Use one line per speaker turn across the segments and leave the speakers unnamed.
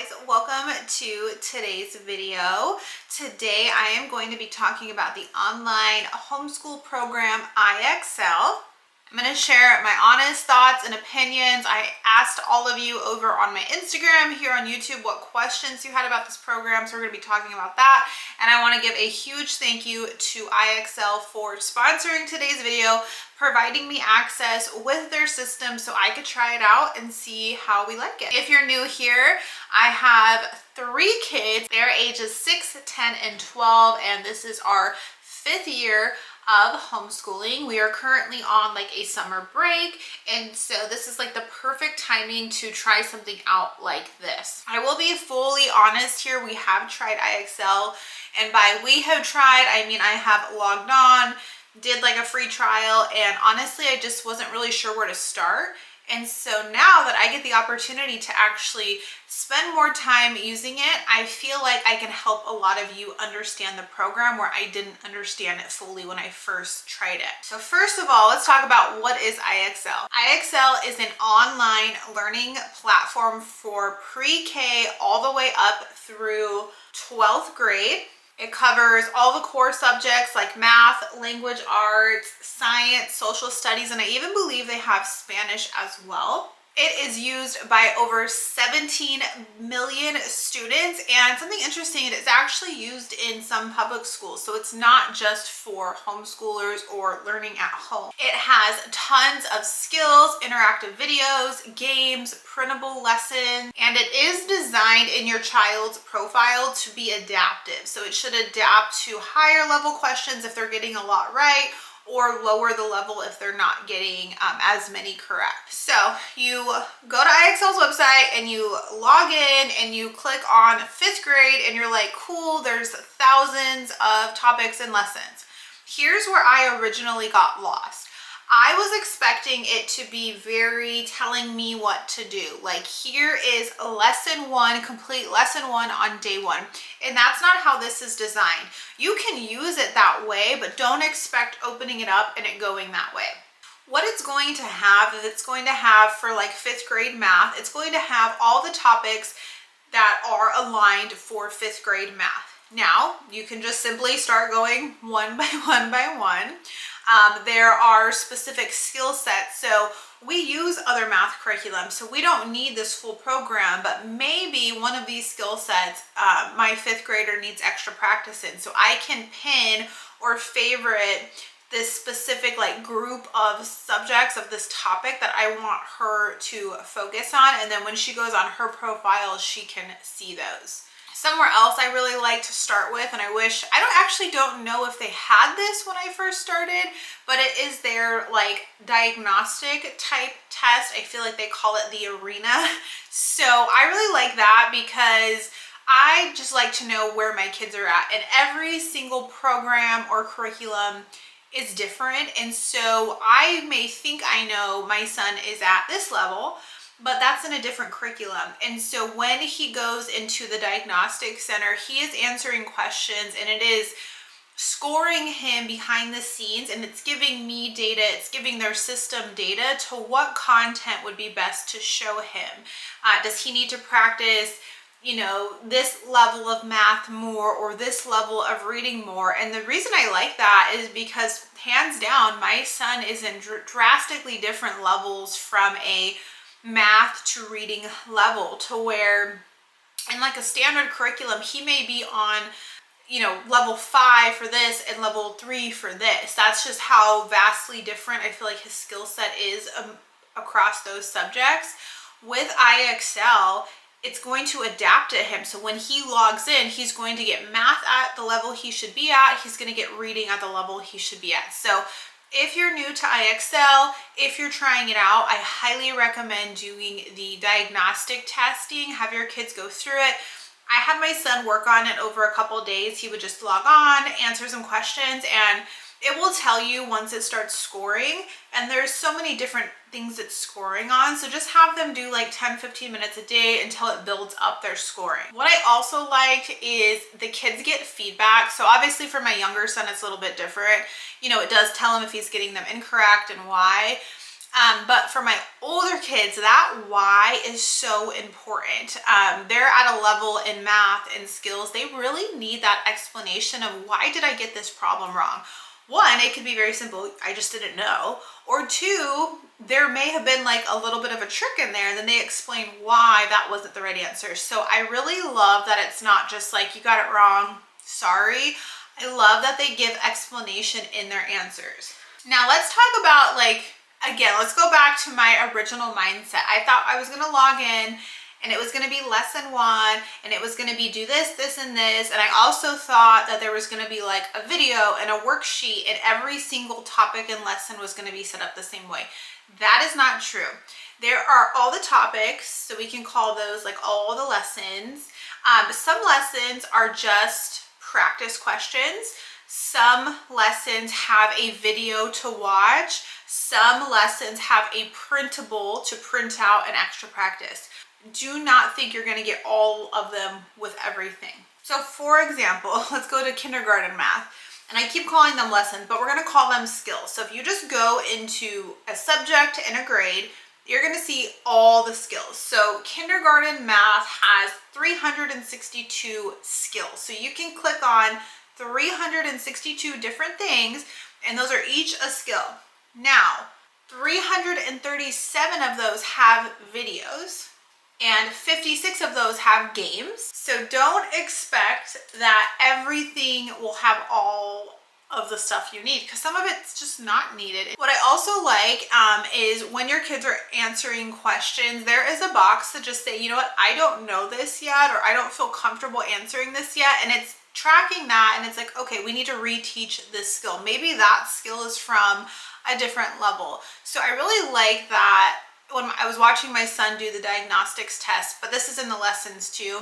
guys, welcome to today's video. Today I am going to be talking about the online homeschool program IXL. I'm going to share my honest thoughts and opinions. I asked all of you over on my Instagram, here on YouTube, what questions you had about this program, so we're going to be talking about that. And I want to give a huge thank you to IXL for sponsoring today's video, providing me access with their system so I could try it out and see how we like it. If you're new here, I have 3 kids. They're ages 6, 10, and 12, and this is our 5th year of homeschooling. We are currently on like a summer break, and so this is like the perfect timing to try something out like this. I will be fully honest here, we have tried IXL, and by we have tried, I mean I have logged on, did like a free trial, and honestly I just wasn't really sure where to start. And so now that I get the opportunity to actually spend more time using it, I feel like I can help a lot of you understand the program where I didn't understand it fully when I first tried it. So first of all, let's talk about what is IXL. IXL is an online learning platform for pre-K all the way up through 12th grade. It covers all the core subjects like math, language arts, science, social studies, and I even believe they have Spanish as well. It is used by over 17 million students, and something interesting, it is actually used in some public schools, so it's not just for homeschoolers or learning at home. It has tons of skills, interactive videos, games, printable lessons, and it is designed in your child's profile to be adaptive. So it should adapt to higher level questions if they're getting a lot right, or lower the level if they're not getting as many correct. So you go to IXL's website and you log in and you click on 5th grade and you're like, cool, there's thousands of topics and lessons. Here's where I originally got lost. I was expecting it to be very telling me what to do. Like, here is lesson 1, complete lesson 1 on day 1. And that's not how this is designed. You can use it that way, but don't expect opening it up and it going that way. What it's going to have is it's going to have for like 5th grade math, it's going to have all the topics that are aligned for 5th grade math. Now, you can just simply start going one by one by one. There are specific skill sets. So we use other math curriculum, so we don't need this full program, but maybe one of these skill sets my 5th grader needs extra practice in. So I can pin or favorite this specific like group of subjects of this topic that I want her to focus on. And then when she goes on her profile, she can see those. Somewhere else I really like to start with, and I don't know if they had this when I first started, but it is their like diagnostic type test. I feel like they call it the arena. So I really like that because I just like to know where my kids are at, and every single program or curriculum is different. And so I may think I know my son is at this level, but that's in a different curriculum. And so when he goes into the diagnostic center, he is answering questions and it is scoring him behind the scenes, and it's giving me data, it's giving their system data to what content would be best to show him. Does he need to practice, you know, this level of math more or this level of reading more? And the reason I like that is because hands down, my son is in drastically different levels from a math to reading level, to where in like a standard curriculum he may be on, you know, level 5 for this and level 3 for this. That's just how vastly different I feel like his skill set is across those subjects. With IXL, it's going to adapt to him. So when he logs in, he's going to get math at the level he should be at, he's going to get reading at the level he should be at. So if you're new to IXL, if you're trying it out, I highly recommend doing the diagnostic testing. Have your kids go through it. I had my son work on it over a couple of days. He would just log on, answer some questions, and it will tell you once it starts scoring. And there's so many different things it's scoring on. So just have them do like 10-15 minutes a day until it builds up their scoring. What I also like is the kids get feedback. So obviously for my younger son, it's a little bit different. You know, it does tell him if he's getting them incorrect and why. But for my older kids, that why is so important. They're at a level in math and skills, they really need that explanation of why did I get this problem wrong? One, it could be very simple, I just didn't know. Or two, there may have been like a little bit of a trick in there and then they explain why that wasn't the right answer. So I really love that it's not just like, you got it wrong, sorry. I love that they give explanation in their answers. Now let's talk about again, let's go back to my original mindset. I thought I was gonna log in and it was gonna be lesson 1 and it was gonna be do this, this, and this. And I also thought that there was gonna be like a video and a worksheet and every single topic and lesson was gonna be set up the same way. That is not true. There are all the topics, so we can call those like all the lessons. Some lessons are just practice questions. Some lessons have a video to watch. Some lessons have a printable to print out an extra practice. Do not think you're going to get all of them with everything. So for example, let's go to kindergarten math. And I keep calling them lessons, but we're going to call them skills. So if you just go into a subject in a grade, you're going to see all the skills. So kindergarten math has 362 skills. So you can click on 362 different things, and those are each a skill. Now, 337 of those have videos, and 56 of those have games. So don't expect that everything will have all of the stuff you need, because some of it's just not needed. What I also like is when your kids are answering questions, there is a box to just say, you know what, I don't know this yet, or I don't feel comfortable answering this yet. And it's tracking that, and it's like, okay, we need to reteach this skill. Maybe that skill is from a different level. So I really like that. When I was watching my son do the diagnostics test, but this is in the lessons too,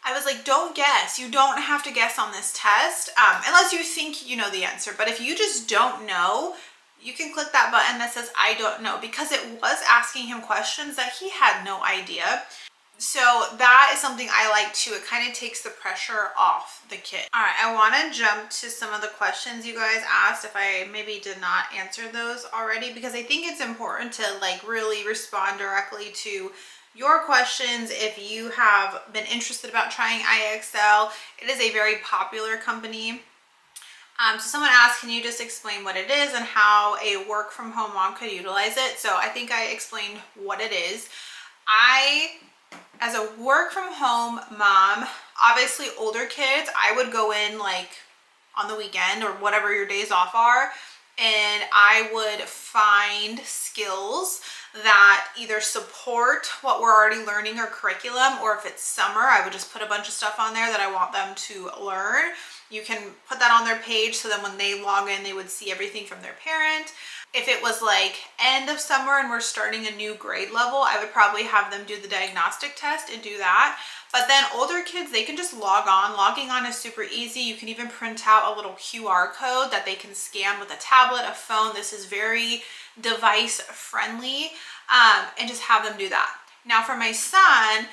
I was like, don't guess. You don't have to guess on this test unless you think you know the answer. But if you just don't know, you can click that button that says I don't know, because it was asking him questions that he had no idea. So that is something I like too. It kind of takes the pressure off the kid. All right, I want to jump to some of the questions you guys asked, if I maybe did not answer those already, because I think it's important to like really respond directly to your questions. If you have been interested about trying IXL, it is a very popular company. So someone asked, can you just explain what it is and how a work from home mom could utilize it? So I think I explained what it is. As a work from home mom, obviously older kids, I would go in like on the weekend or whatever your days off are, and I would find skills that either support what we're already learning or curriculum, or if it's summer, I would just put a bunch of stuff on there that I want them to learn. You can put that on their page so then when they log in, they would see everything from their parent. If it was like end of summer and we're starting a new grade level, I would probably have them do the diagnostic test and do that. But then older kids, they can just log on. Logging on is super easy. You can even print out a little QR code that they can scan with a tablet, a phone. This is very device friendly, and just have them do that. Now for my son,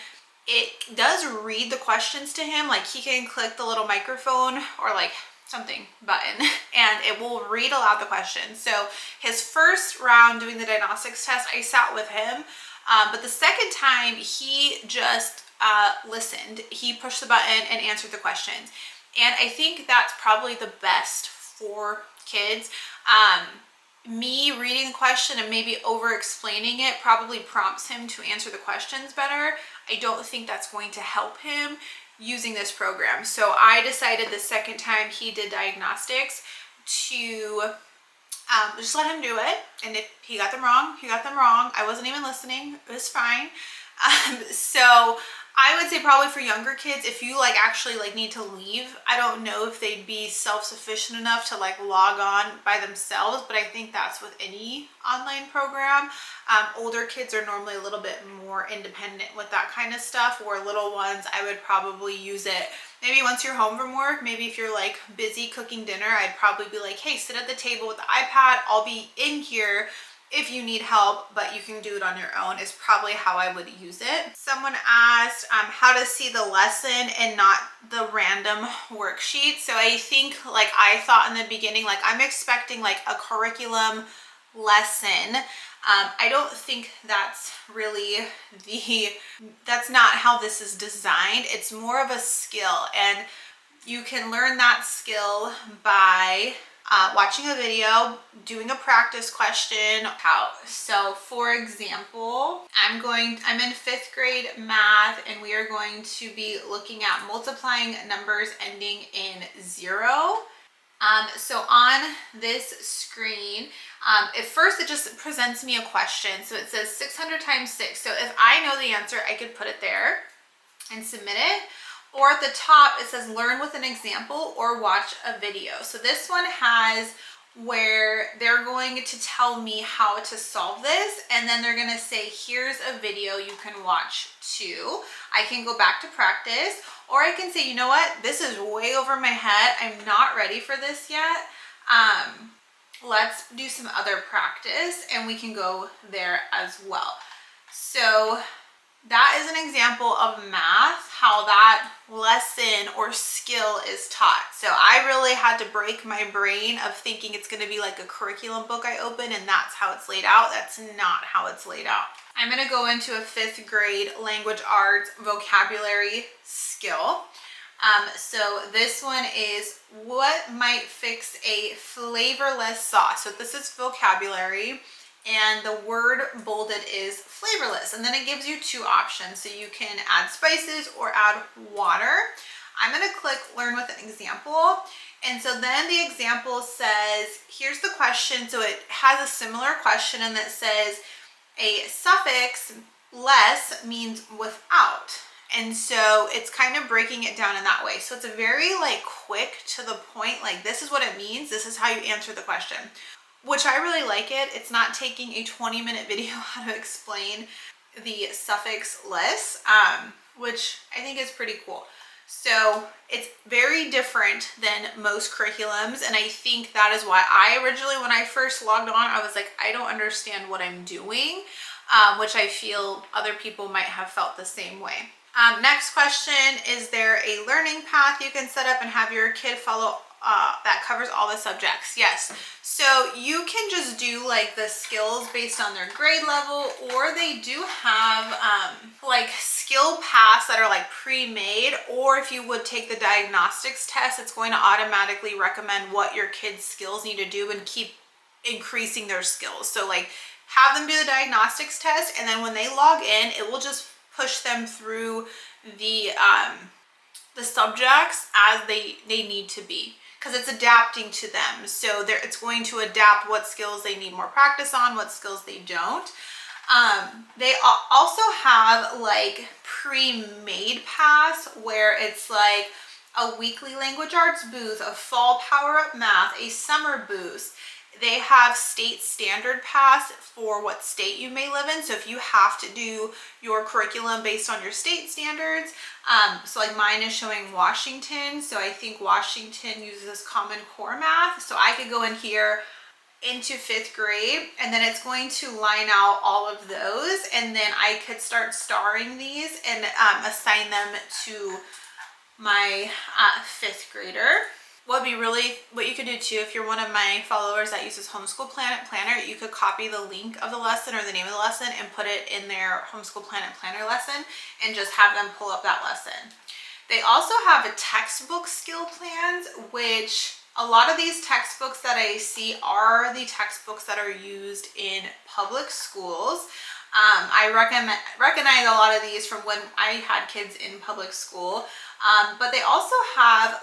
it does read the questions to him. Like he can click the little microphone or like something button and it will read aloud the questions. So his first round doing the diagnostics test, I sat with him, but the second time he just listened. He pushed the button and answered the questions. And I think that's probably the best for kids. Me reading the question and maybe over explaining it probably prompts him to answer the questions better. I don't think that's going to help him using this program. So I decided the second time he did diagnostics to just let him do it. And if he got them wrong, he got them wrong. I wasn't even listening. It was fine. So I would say probably for younger kids, if you like actually like need to leave, I don't know if they'd be self-sufficient enough to like log on by themselves, but I think that's with any online program. Older kids are normally a little bit more independent with that kind of stuff, where little ones, I would probably use it maybe once you're home from work. Maybe if you're like busy cooking dinner, I'd probably be like, hey, sit at the table with the iPad. I'll be in here if you need help, but you can do it on your own, is probably how I would use it. Someone asked how to see the lesson and not the random worksheet. So I think like I thought in the beginning, like I'm expecting like a curriculum lesson I don't think that's really that's not how this is designed. It's more of a skill, and you can learn that skill by watching a video, doing a practice question. So for example, I'm in 5th grade math, and we are going to be looking at multiplying numbers ending in 0. So on this screen, at first it just presents me a question. So it says 600 times 6. So if I know the answer, I could put it there and submit it. Or at the top, it says learn with an example or watch a video. So this one has where they're going to tell me how to solve this, and then they're going to say, here's a video you can watch too. I can go back to practice, or I can say, you know what, this is way over my head. I'm not ready for this yet. Let's do some other practice, and we can go there as well. So that is an example of math, how that lesson or skill is taught. So I really had to break my brain of thinking it's going to be like a curriculum book I open and that's how it's laid out. That's not how it's laid out. I'm going to go into a 5th grade language arts vocabulary skill. So this one is what might fix a flavorless sauce. So this is vocabulary, and the word bolded is flavorless, and then it gives you 2 options. So you can add spices or add water. I'm going to click learn with an example, and so then the example says, here's the question. So it has a similar question, and that says a suffix less means without. And so it's kind of breaking it down in that way. So it's a very like quick to the point, like this is what it means, this is how you answer the question, which I really like it. It's not taking a 20-minute video how to explain the suffix less, which I think is pretty cool. So it's very different than most curriculums, and I think that is why I originally, when I first logged on, I was like, I don't understand what I'm doing, which I feel other people might have felt the same way. Next question, is there a learning path you can set up and have your kid follow that covers all the subjects? Yes. So you can just do like the skills based on their grade level, or they do have like skill paths that are like pre-made, or if you would take the diagnostics test, it's going to automatically recommend what your kids' skills need to do and keep increasing their skills. So like have them do the diagnostics test, and then when they log in, it will just push them through the subjects as they need to be, because it's adapting to them. So it's going to adapt what skills they need more practice on, what skills they don't. They also have like pre-made paths where it's like a weekly language arts booth, a fall power-up math, a summer boost. They have state standard paths for what state you may live in. So if you have to do your curriculum based on your state standards, so like mine is showing Washington. So I think Washington uses Common Core math. So I could go in here into 5th grade, and then it's going to line out all of those. And then I could start starring these and assign them to my 5th grader. What you could do too, if you're one of my followers that uses Homeschool Planner, you could copy the link of the lesson or the name of the lesson and put it in their Homeschool Planner lesson and just have them pull up that lesson. They also have a textbook skill plans, which a lot of these textbooks that I see are the textbooks that are used in public schools. I recognize a lot of these from when I had kids in public school. But they also have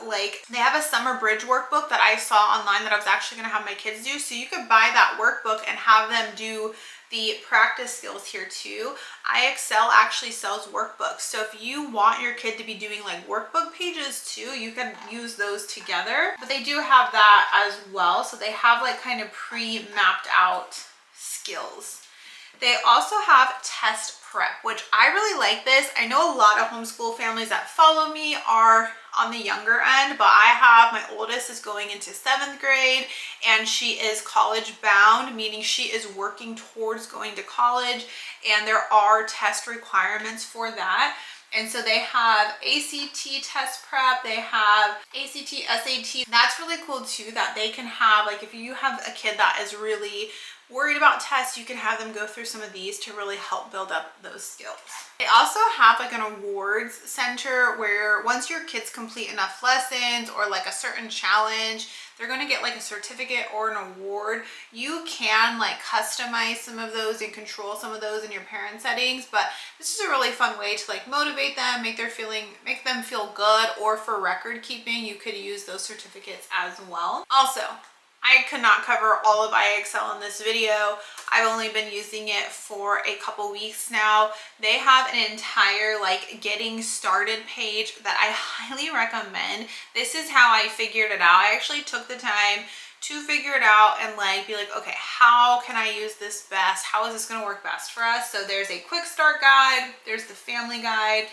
they have a summer bridge workbook that I saw online that I was actually going to have my kids do. So you could buy that workbook and have them do the practice skills here too. IXL actually sells workbooks. So if you want your kid to be doing like workbook pages too, you can use those together. But they do have that as well. So they have like kind of pre-mapped out skills. They also have test prep, which I really like this. I know a lot of homeschool families that follow me are on the younger end, but I have my oldest is going into 7th grade, and she is college bound, meaning she is working towards going to college, and there are test requirements for that. And so they have ACT test prep, they have ACT, SAT. That's really cool too, that they can have, like if you have a kid that is really worried about tests, you can have them go through some of these to really help build up those skills. They also have like an awards center where once your kids complete enough lessons or like a certain challenge, they're going to get like a certificate or an award. You can like customize some of those and control some of those in your parent settings, but this is a really fun way to like motivate them, make them feel good, or for record keeping, you could use those certificates as well. Also, I could not cover all of IXL in this video. I've only been using it for a couple weeks now. They have an entire like getting started page that I highly recommend. This is how I figured it out. I actually took the time to figure it out and like be like, okay, how can I use this best? How is this going to work best for us? So there's a quick start guide, there's the family guide,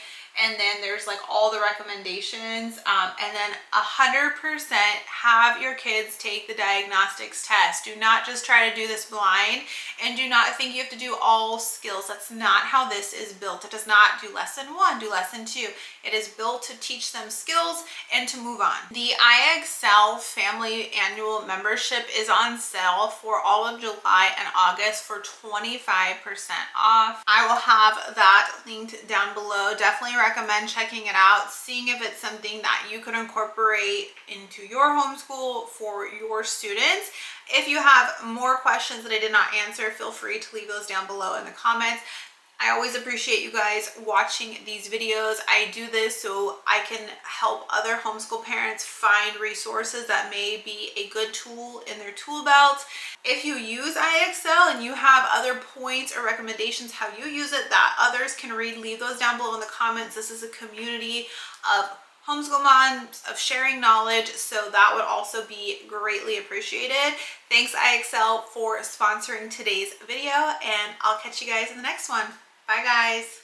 and then there's like all the recommendations, and then 100% have your kids take the diagnostics test. Do not just try to do this blind, and do not think you have to do all skills. That's not how this is built. It does not do lesson 1, do lesson 2. It is built to teach them skills and to move on. The IXL family annual membership is on sale for all of July and August for 25% off. I will have that linked down below. Definitely recommend checking it out, seeing if it's something that you could incorporate into your homeschool for your students. If you have more questions that I did not answer, feel free to leave those down below in the comments. I always appreciate you guys watching these videos. I do this so I can help other homeschool parents find resources that may be a good tool in their tool belt. If you use IXL and you have other points or recommendations how you use it that others can read, leave those down below in the comments. This is a community of homeschool moms, of sharing knowledge, so that would also be greatly appreciated. Thanks IXL for sponsoring today's video, and I'll catch you guys in the next one. Bye guys.